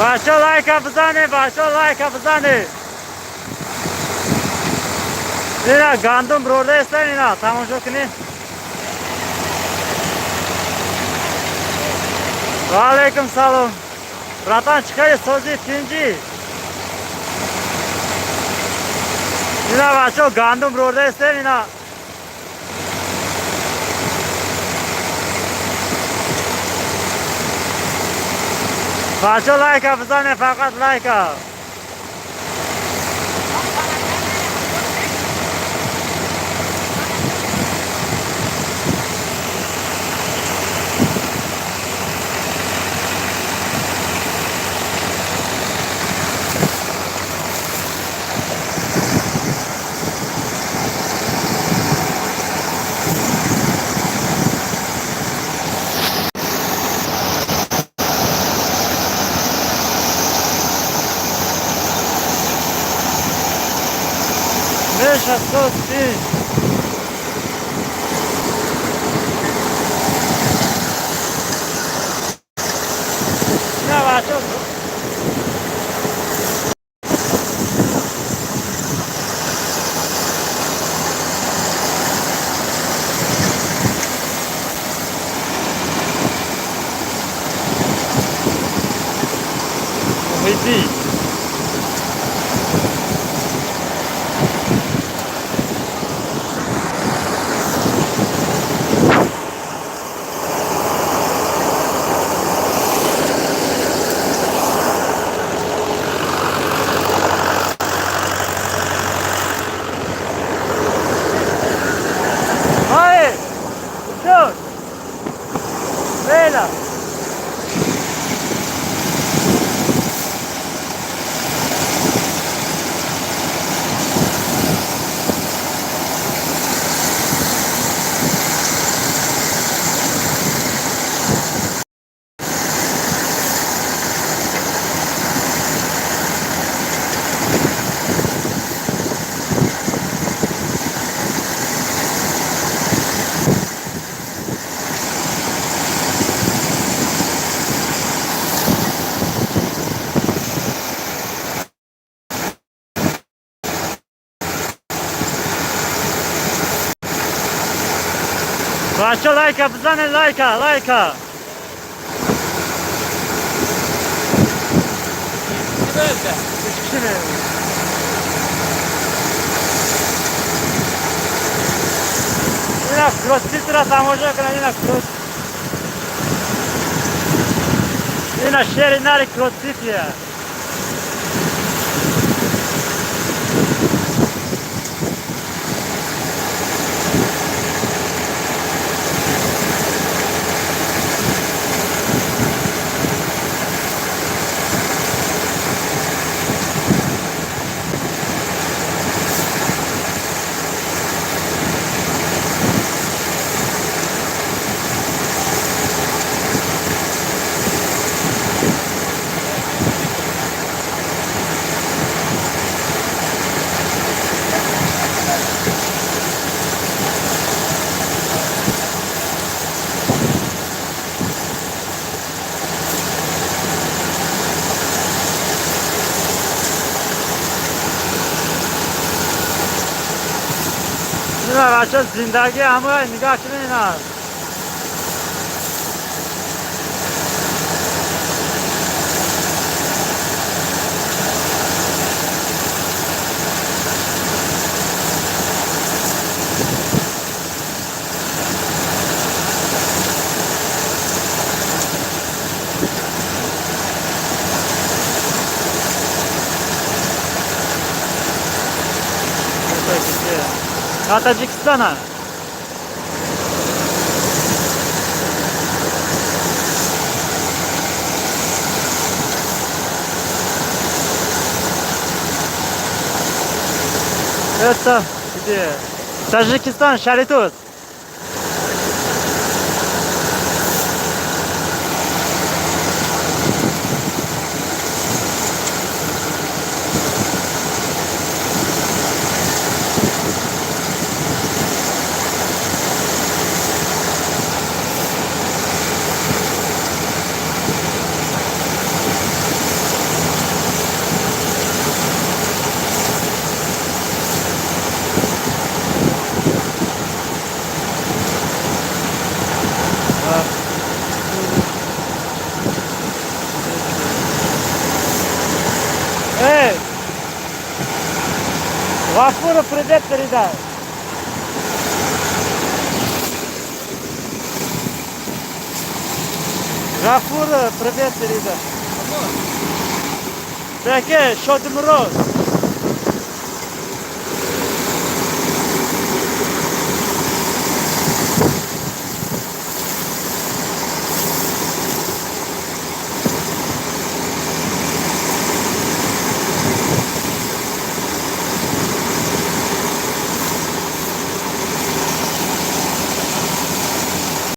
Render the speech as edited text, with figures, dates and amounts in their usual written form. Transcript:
بچه لایک بزنه، بچه لایک بزنه. اینا گندم برده است، اینا تماشا کنید. و علیکم سلام. براتان چیکار سازی تینجی؟ اینا بچه گندم برده است، اینا. بچه لایک بزنه، فقط لایک. Deixa só assim. Não, acho. Repeat. Vela. بچه لایک بزنه، لایک. اینا کروسفیت را تماشا کنن. اینا شهر نری کروسفیتیه. اینا بچه زندگی همه نگاه کنین. اینا Tatajikistan'a. Это где? Таджикистан, Шаритус. Эй! Гафуру привет передай. Гафуру привет передай. Peki, Şodimroz.